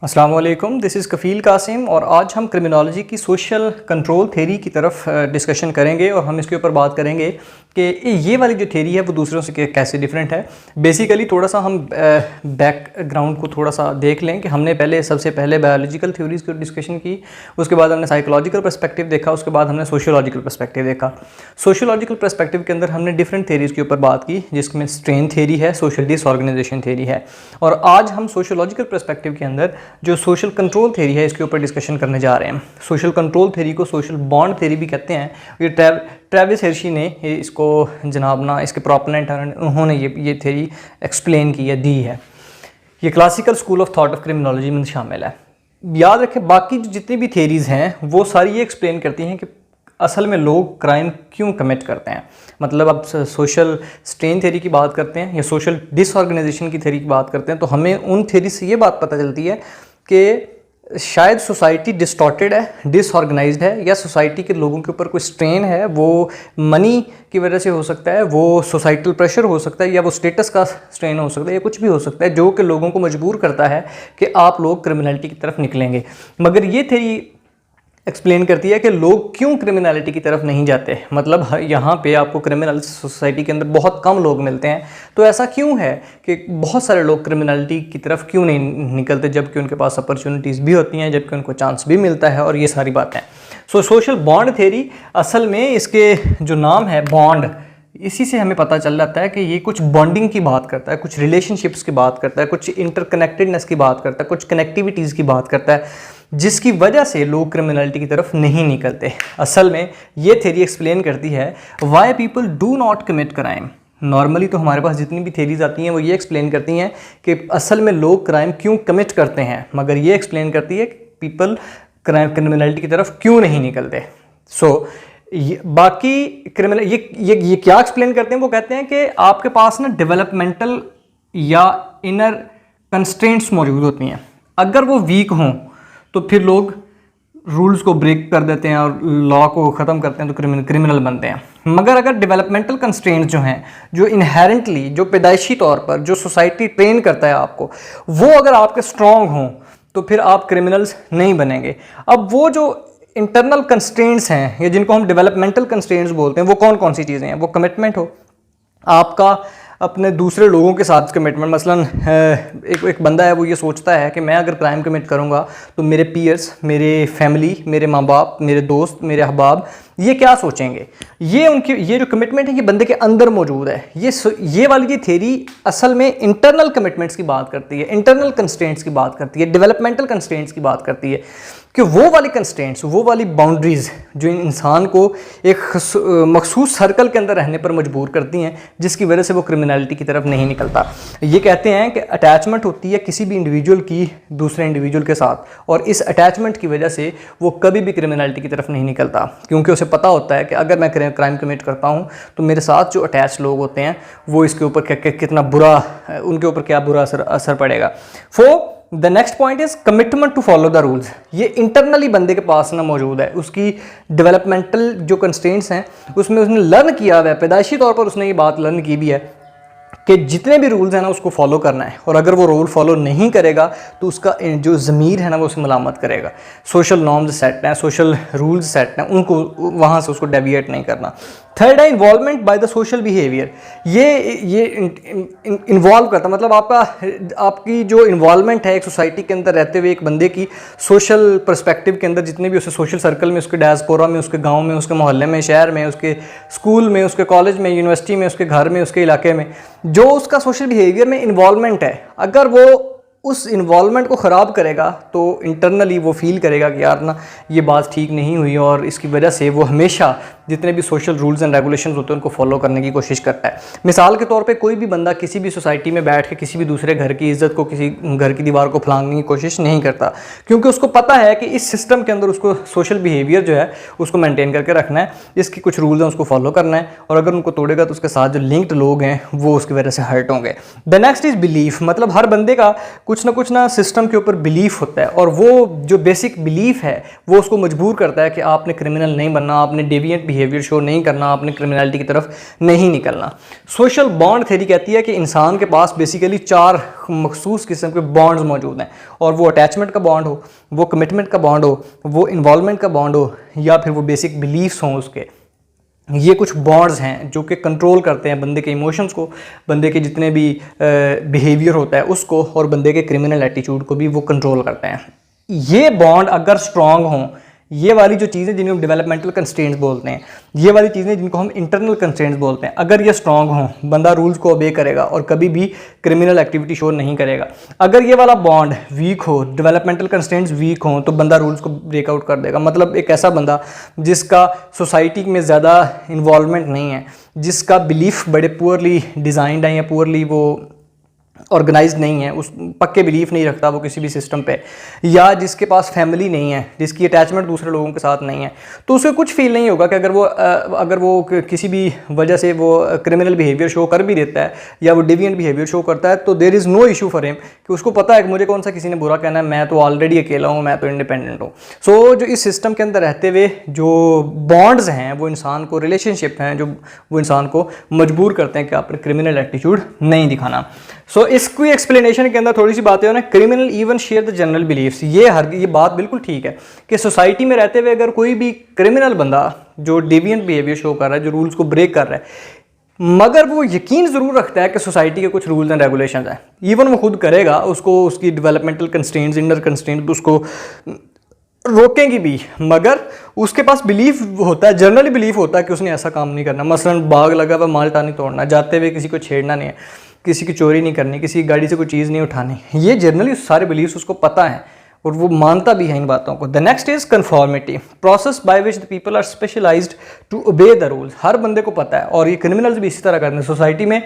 अस्सलाम वालेकुम, this is कफ़ील कासिम और आज हम क्रिमिनोलॉजी की सोशल कंट्रोल थेरी की तरफ डिस्कशन करेंगे और हम इसके ऊपर बात करेंगे कि ये वाली जो थेरी है वो दूसरों से कैसे डिफरेंट है। बेसिकली थोड़ा सा हम बैकग्राउंड को थोड़ा सा देख लें कि हमने सबसे पहले बायोलॉजिकल थ्योरीज़ की डिस्कशन की, उसके बाद हमने साइकोलॉजिकल पर्सपेक्टिव देखा, उसके बाद हमने सोशियोलॉजिकल पर्सपेक्टिव देखा। सोशियोलॉजिकल पर्सपेक्टिव के अंदर हमने डिफरेंट थेरीज़ के ऊपर बात की, जिसमें स्ट्रेन थेरी है, सोशल डिसऑर्गेनाइजेशन थेरी है, और आज हम सोशियोलॉजिकल पर्सपेक्टिव के अंदर जो सोशल कंट्रोल थेरी है इसके ऊपर डिस्कशन करने जा रहे हैं। सोशल कंट्रोल थेरी को सोशल बॉन्ड थेरी भी कहते हैं। ये ट्रेविस हिर्शी ने इसको इसके प्रोपोनेंट उन्होंने ये थेरी एक्सप्लेन की है, दी है। ये classical school of thought of criminology में शामिल है। याद रखें, बाकी जितनी भी थेरीज़ हैं वो सारी ये एक्सप्लेन करती हैं कि असल में लोग क्राइम क्यों कमिट करते हैं। मतलब अब सोशल स्ट्रेन थेरी की बात करते हैं या सोशल डिसऑर्गेनाइजेशन की थेरी की बात करते हैं तो हमें उन थेरी से ये बात पता चलती है कि शायद सोसाइटी डिस्टॉर्टेड है, डिसऑर्गेनाइज्ड है, या सोसाइटी के लोगों के ऊपर कोई स्ट्रेन है। वो मनी की वजह से हो सकता है, वो सोसाइटल प्रेशर हो सकता है, या वो स्टेटस का स्ट्रेन हो सकता है, या कुछ भी हो सकता है जो कि लोगों को मजबूर करता है कि आप लोग क्रिमिनलिटी की तरफ निकलेंगे। मगर ये थेरी एक्सप्लेन करती है कि लोग क्यों क्रिमिनलिटी की तरफ नहीं जाते। मतलब यहाँ पे आपको क्रिमिनल सोसाइटी के अंदर बहुत कम लोग मिलते हैं, तो ऐसा क्यों है कि बहुत सारे लोग क्रिमिनलिटी की तरफ क्यों नहीं निकलते, जबकि उनके पास अपॉर्चुनिटीज़ भी होती हैं, जबकि उनको चांस भी मिलता है, और ये सारी बातें। सोशल बॉन्ड थेरी, असल में इसके जो नाम है बॉन्ड, इसी से हमें पता चल जाता है कि ये कुछ बॉन्डिंग की बात करता है, कुछ रिलेशनशिप्स की बात करता है, कुछ इंटरकनेक्टेडनेस की बात करता है, कुछ कनेक्टिविटीज़ की बात करता है, जिसकी वजह से लोग क्रिमिनलिटी की तरफ नहीं निकलते। असल में ये थेरी एक्सप्लेन करती है why people do not commit crime. Normally तो हमारे पास जितनी भी थेरीज आती हैं वो ये एक्सप्लेन करती हैं कि असल में लोग क्राइम क्यों कमिट करते हैं, मगर ये एक्सप्लेन करती है कि पीपल क्रिमिनलिटी की तरफ क्यों नहीं निकलते। बाकी क्रिमिनल ये क्या एक्सप्लेन करते हैं, वो कहते हैं कि आपके पास ना डेवलपमेंटल या इनर कंस्ट्रेंट्स मौजूद होती हैं। अगर वो वीक हों तो फिर लोग रूल्स को ब्रेक कर देते हैं और लॉ को ख़त्म करते हैं, तो क्रिमिनल बनते हैं। मगर अगर डेवलपमेंटल कंस्ट्रेंट्स जो हैं, जो इनहेरेंटली, जो पैदाइशी तौर पर जो सोसाइटी ट्रेन करता है आपको, वो अगर आपके स्ट्रॉन्ग हों तो फिर आप क्रिमिनल्स नहीं बनेंगे। अब वो जो इंटरनल कंस्ट्रेंट्स हैं या जिनको हम डेवलपमेंटल कंस्ट्रेंट्स बोलते हैं, वो कौन कौन सी चीज़ें हैं? वो कमिटमेंट हो आपका अपने दूसरे लोगों के साथ, कमिटमेंट। मसलन एक बंदा है, वो ये सोचता है कि मैं अगर क्राइम कमिट करूँगा तो मेरे पीयर्स, मेरे फैमिली, मेरे माँ बाप, मेरे दोस्त, मेरे अहबाब, ये क्या सोचेंगे। ये जो कमिटमेंट है ये बंदे के अंदर मौजूद है। ये वाली थेरी असल में इंटरनल कमिटमेंट्स की बात करती है, इंटरनल कंस्ट्रेंट्स की बात करती है, डेवलपमेंटल कंस्ट्रेंट्स की बात करती है कि वो वाली कंस्ट्रेंट्स, वो वाली बाउंड्रीज़ जो इंसान को एक मखसूस सर्कल के अंदर रहने पर मजबूर करती हैं, जिसकी वजह से वो क्रिमिनलिटी की तरफ नहीं निकलता। ये कहते हैं कि अटैचमेंट होती है किसी भी इंडिविजुअल की दूसरे इंडिविजुअल के साथ, और इस अटैचमेंट की वजह से वो कभी भी क्रिमिनलिटी की तरफ नहीं निकलता, क्योंकि उसे पता होता है कि अगर मैं क्राइम कमिट करता हूँ तो मेरे साथ जो अटैच लोग होते हैं वो इसके ऊपर कितना बुरा, उनके ऊपर क्या बुरा असर पड़ेगा। The next point is commitment to follow the rules. ये इंटरनली बंदे के पास ना मौजूद है, उसकी डेवलपमेंटल जो कंस्ट्रेंट्स हैं उसमें उसने लर्न किया हुआ है, पैदाइशी तौर पर उसने ये बात लर्न की भी है कि जितने भी रूल्स हैं ना उसको फॉलो करना है, और अगर वो रूल फॉलो नहीं करेगा तो उसका जो ज़मीर है ना वो उसे मलामत करेगा। सोशल नॉर्म्स सेट हैं, सोशल रूल्स सेट हैं, उनको वहाँ से उसको डेविएट नहीं करना। थर्ड है involvement by the social behaviour. ये इन्वॉल्व करता, मतलब आपकी जो इन्वॉल्वमेंट है एक सोसाइटी के अंदर रहते हुए एक बंदे की सोशल पर्सपेक्टिव के अंदर, जितने भी उसके सोशल सर्कल में, उसके डायस्पोरा में, उसके गांव में, उसके मोहल्ले में, शहर में, उसके स्कूल में, उसके कॉलेज में, यूनिवर्सिटी में, उसके घर में, उसके इलाके में, जो उसका सोशल बिहेवियर में इन्वॉल्वमेंट है, अगर वो उस इन्वॉल्वमेंट को ख़राब करेगा तो इंटरनली वो फील करेगा कि यार ना ये बात ठीक नहीं हुई, और इसकी वजह से वो हमेशा जितने भी सोशल रूल्स एंड रेगुलेशंस होते हैं उनको फॉलो करने की कोशिश करता है। मिसाल के तौर पे कोई भी बंदा किसी भी सोसाइटी में बैठ के किसी भी दूसरे घर की इज्जत को, किसी घर की दीवार को फलांगने की कोशिश नहीं करता, क्योंकि उसको पता है कि इस सिस्टम के अंदर उसको सोशल बिहेवियर जो है उसको मेंटेन करके रखना है, इसकी कुछ रूल्स हैं उसको फॉलो करना है, और अगर उनको तोड़ेगा तो उसके साथ जो लिंक्ड लोग हैं वो उसकी वजह से हर्ट होंगे। The next is belief. मतलब हर बंदे का कुछ ना सिस्टम के ऊपर बिलीफ होता है, और वो जो बेसिक बिलीफ है वो उसको मजबूर करता है कि आपने क्रिमिनल नहीं बनना, आपने डेविएंट बिहेवियर शो नहीं करना, आपने क्रिमिनलिटी की तरफ नहीं निकलना। सोशल बॉन्ड थ्योरी कहती है कि इंसान के पास बेसिकली 4 मखसूस किस्म के बॉन्ड्स मौजूद हैं, और वो अटैचमेंट का बॉन्ड हो, वो कमिटमेंट का बॉन्ड हो, वो इन्वॉल्वमेंट का बॉन्ड हो, या फिर वो बेसिक बिलीफ्स हों उसके। ये कुछ बॉन्ड्स हैं जो कि कंट्रोल करते हैं बंदे के इमोशंस को, बंदे के जितने भी बिहेवियर होता है उसको, और बंदे के क्रिमिनल एटीट्यूड को भी वो कंट्रोल करते हैं। ये बॉन्ड अगर स्ट्रांग हों, ये वाली जो चीज़ें जिन्हें हम डेवलपमेंटल कंस्ट्रेंट्स बोलते हैं, ये वाली चीज़ें जिनको हम इंटरनल कंस्ट्रेंट्स बोलते हैं, अगर ये स्ट्रांग हों, बंदा रूल्स को ओबे करेगा और कभी भी क्रिमिनल एक्टिविटी शो नहीं करेगा। अगर ये वाला बॉन्ड वीक हो, डेवलपमेंटल कंस्ट्रेंट्स वीक हों, तो बंदा रूल्स को ब्रेकआउट कर देगा। मतलब एक ऐसा बंदा जिसका सोसाइटी में ज़्यादा इन्वॉल्वमेंट नहीं है, जिसका बिलीफ बड़े पुअरली डिज़ाइंड है या पुअरली वो ऑर्गेनाइज नहीं है, उस पक्के बिलीफ नहीं रखता वो किसी भी सिस्टम पे, या जिसके पास फैमिली नहीं है, जिसकी अटैचमेंट दूसरे लोगों के साथ नहीं है, तो उसे कुछ फील नहीं होगा कि अगर वो किसी भी वजह से वो क्रिमिनल बिहेवियर शो कर भी देता है या वो डिविएंट बिहेवियर शो करता है, तो there is no issue for him, कि उसको पता है कि मुझे कौन सा किसी ने बुरा कहना है, मैं तो ऑलरेडी अकेला हूँ, मैं तो इंडिपेंडेंट हूँ। सो जो इस सिस्टम के अंदर रहते हुए जो बॉन्ड्स हैं, वो इंसान को, रिलेशनशिप हैं जो वो इंसान को मजबूर करते हैं कि आपने क्रिमिनल एटीट्यूड नहीं दिखाना। सो इसकी एक्सप्लेनेशन के अंदर थोड़ी सी बातें होना, criminal even share the general beliefs. ये बात बिल्कुल ठीक है कि सोसाइटी में रहते हुए अगर कोई भी क्रिमिनल बंदा जो डेविएंट बिहेवियर शो कर रहा है, जो रूल्स को ब्रेक कर रहा है, मगर वो यकीन ज़रूर रखता है कि सोसाइटी के कुछ रूल्स एंड रेगुलेशंस हैं, इवन वो खुद करेगा, उसको उसकी डेवलपमेंटल कंस्ट्रेंट्स, इनर कंस्ट्रेंट उसको रोकेंगी भी, मगर उसके पास बिलीफ होता है, जनरली बिलीफ होता है कि उसने ऐसा काम नहीं करना। मसलन बाग लगा हुआ माल्टा नहीं तोड़ना, जाते हुए किसी को छेड़ना नहीं है, किसी की चोरी नहीं करनी, किसी की गाड़ी से कोई चीज़ नहीं उठानी। ये जनरली सारे बिलीव्स उसको पता है और वो मानता भी है इन बातों को। The next is conformity, process by which the people are specialised to obey the rules. हर बंदे को पता है, और ये क्रिमिनल्स भी इसी तरह करते हैं। सोसाइटी में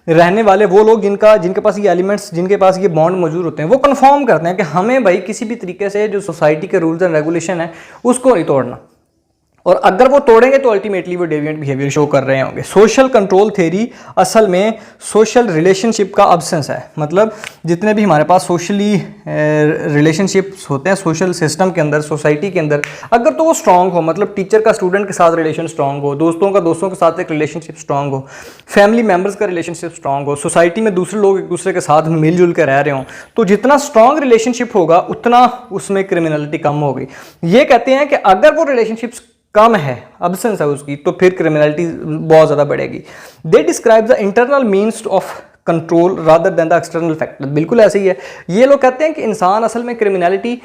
रहने वाले वो लोग जिनके पास ये एलिमेंट्स, जिनके पास ये बॉन्ड मौजूद होते हैं, वो कन्फर्म करते हैं कि हमें भाई किसी भी तरीके से जो सोसाइटी के रूल्स एंड रेगुलेशन है उसको नहीं तोड़ना, और अगर वो तोड़ेंगे तो अल्टीमेटली वो डेविएंट बिहेवियर शो कर रहे होंगे। सोशल कंट्रोल थ्योरी असल में सोशल रिलेशनशिप का अब्सेंस है। मतलब जितने भी हमारे पास सोशली रिलेशनशिप्स होते हैं सोशल सिस्टम के अंदर, सोसाइटी के अंदर, अगर तो वो स्ट्रांग हो, मतलब टीचर का स्टूडेंट के साथ रिलेशन स्ट्रांग हो, दोस्तों का दोस्तों के साथ एक रिलेशनशिप स्ट्रांग हो, फैमिली मेम्बर्स का रिलेशनशिप स्ट्रांग हो, सोसाइटी में दूसरे लोग एक दूसरे के साथ मिलजुल कर रह रहे हों, तो जितना स्ट्रांग रिलेशनशिप होगा उतना उसमें क्रिमिनलिटी कम होगी। ये कहते हैं कि अगर वो रिलेशनशिप्स कम है, अब्सेंस है उसकी, तो फिर क्रिमिनलिटी बहुत ज़्यादा बढ़ेगी। They describe the internal means of control rather than the external factor. बिल्कुल ऐसे ही है। ये लोग कहते हैं कि इंसान असल में क्रिमिनलिटी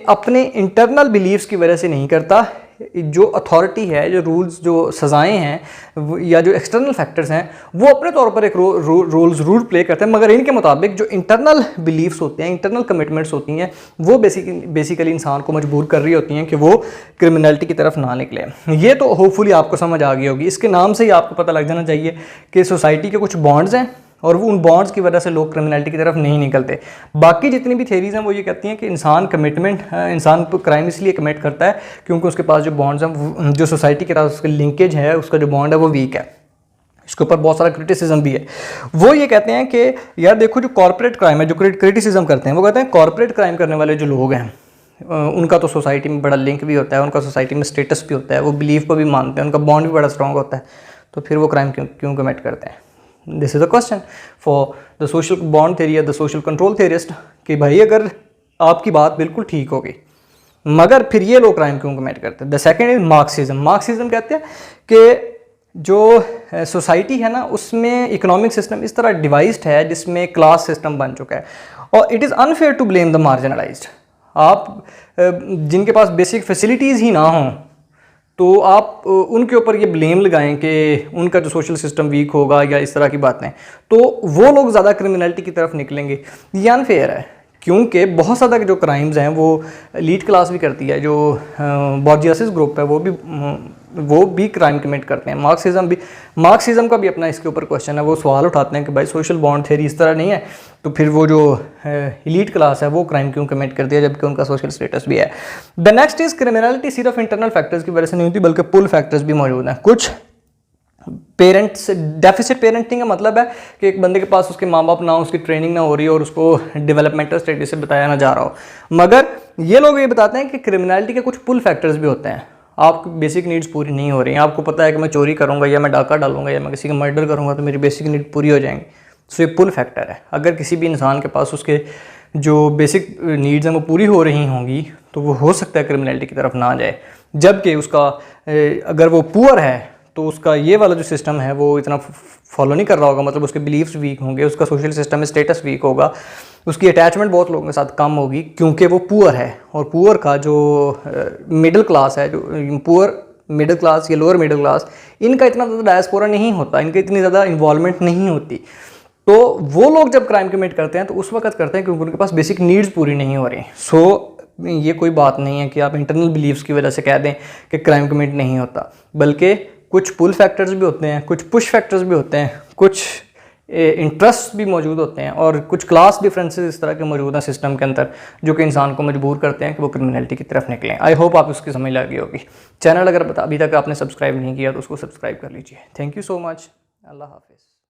अपने इंटरनल बिलीव्स की वजह से नहीं करता, जो अथॉरिटी है, जो रूल्स, जो सज़ाएं हैं या जो एक्सटर्नल फैक्टर्स हैं, वो अपने तौर पर एक रोल ज़रूर प्ले करते हैं, मगर इनके मुताबिक जो इंटरनल बिलीफ्स होते हैं, इंटरनल कमिटमेंट्स होती हैं, वो बेसिकली इंसान को मजबूर कर रही होती हैं कि वो क्रिमिनलिटी की तरफ ना निकले। ये तो होपफुली आपको समझ आ गई होगी। इसके नाम से ही आपको पता लग जाना चाहिए कि सोसाइटी के कुछ बॉन्ड्स हैं और वो उन बॉन्ड्स की वजह से लोग क्रिमिनलिटी की तरफ नहीं निकलते। बाकी जितनी भी थेरीज हैं वो ये कहती हैं कि इंसान क्राइम इसलिए कमिट करता है क्योंकि उसके पास जो बॉन्ड्स हैं, जो सोसाइटी के साथ उसका लिंकेज है, उसका जो बॉन्ड है वो वीक है। इसके ऊपर बहुत सारा क्रिटिसिज्म भी है। वो ये कहते हैं कि यार देखो, जो कॉर्पोरेट क्राइम है, जो क्रिटिसिज्म करते हैं, वो कहते हैं कॉर्पोरेट क्राइम करने वाले जो लोग हैं उनका तो सोसाइटी में बड़ा लिंक भी होता है, उनका सोसाइटी में स्टेटस भी होता है, वो बिलीफ को भी मानते हैं, उनका बॉन्ड भी बड़ा स्ट्रॉन्ग होता है, तो फिर वो क्राइम क्यों कमिट करते हैं? This is a question for the social bond theory या द सोशल कंट्रोल थ्योरिस्ट कि भाई अगर आपकी बात बिल्कुल ठीक होगी मगर फिर ये लोग क्राइम क्यों कमिट करते हैं। The second is Marxism. Marxism कहते हैं कि जो सोसाइटी है ना, उसमें इकोनॉमिक सिस्टम इस तरह डिवाइस्ड है जिसमें क्लास सिस्टम बन चुका है, और it is unfair to blame the marginalised. आप जिनके पास बेसिक फैसिलिटीज़ ही ना हों तो आप उनके ऊपर ये ब्लेम लगाएं कि उनका जो सोशल सिस्टम वीक होगा या इस तरह की बातें, तो वो लोग ज़्यादा क्रिमिनलिटी की तरफ निकलेंगे। ये अनफेयर है क्योंकि बहुत ज़्यादा जो क्राइम्स हैं वो एलीट क्लास भी करती है, जो बॉर्जियासिस ग्रुप है वो भी क्राइम कमिट करते हैं। मार्क्सिज्म का भी अपना इसके ऊपर क्वेश्चन है। वो सवाल उठाते हैं कि भाई सोशल बॉन्ड थ्योरी इस तरह नहीं है, तो फिर वो जो एलीट क्लास है वो क्राइम क्यों कमिट करती है जबकि उनका सोशल स्टेटस भी है। द नेक्स्ट इज क्रिमिनलिटी सिर्फ इंटरनल फैक्टर्स की वजह से नहीं होती बल्कि पुल फैक्टर्स भी मौजूद हैं। कुछ पेरेंट्स डेफिसिट पेरेंटिंग का मतलब है कि एक बंदे के पास उसके माँ बाप ना हो, उसकी ट्रेनिंग ना हो रही हो और उसको डेवलपमेंटल स्टेटस से बताया ना जा रहा हो, मगर ये लोग ये बताते हैं कि क्रिमिनलिटी के कुछ पुल फैक्टर्स भी होते हैं। आपकी बेसिक नीड्स पूरी नहीं हो रही हैं, आपको पता है कि मैं चोरी करूँगा या मैं डाका डालूंगा या मैं किसी का मर्डर करूँगा तो मेरी बेसिक नीड पूरी हो जाएंगी। सो ये पुल फैक्टर है। अगर किसी भी इंसान के पास उसके जो बेसिक नीड्स हैं वो पूरी हो रही होंगी तो वो हो सकता है क्रिमिनलिटी की तरफ ना जाए। जबकि उसका अगर वो पुअर है तो उसका ये वाला जो सिस्टम है वो इतना फॉलो नहीं कर रहा होगा, मतलब उसके बिलीव्स वीक होंगे, उसका सोशल सिस्टम में स्टेटस वीक होगा, उसकी अटैचमेंट बहुत लोगों के साथ कम होगी क्योंकि वो पुअर है। और पुअर का जो मिडिल क्लास है, जो पुअर मिडिल क्लास या लोअर मिडिल क्लास, इनका इतना ज़्यादा डायस्पोरा नहीं होता, इनकी इतनी ज़्यादा इन्वॉल्वमेंट नहीं होती। तो वो लोग जब क्राइम कमिट करते हैं तो उस वक्त करते हैं क्योंकि उनके पास बेसिक नीड्स पूरी नहीं हो रही। सो ये कोई बात नहीं है कि आप इंटरनल बिलीव्स की वजह से कह दें कि क्राइम कमिट नहीं होता, बल्कि कुछ पुल फैक्टर्स भी होते हैं, कुछ पुश फैक्टर्स भी होते हैं, कुछ इंटरेस्ट भी मौजूद होते हैं और कुछ क्लास डिफरेंसेस इस तरह के मौजूद हैं सिस्टम के अंदर जो कि इंसान को मजबूर करते हैं कि वो क्रिमिनलिटी की तरफ निकलें। आई होप आप उसकी समझ लगी होगी। चैनल अगर अभी तक आपने सब्सक्राइब नहीं किया तो उसको सब्सक्राइब कर लीजिए। Thank you so much. अल्लाह हाफिज़।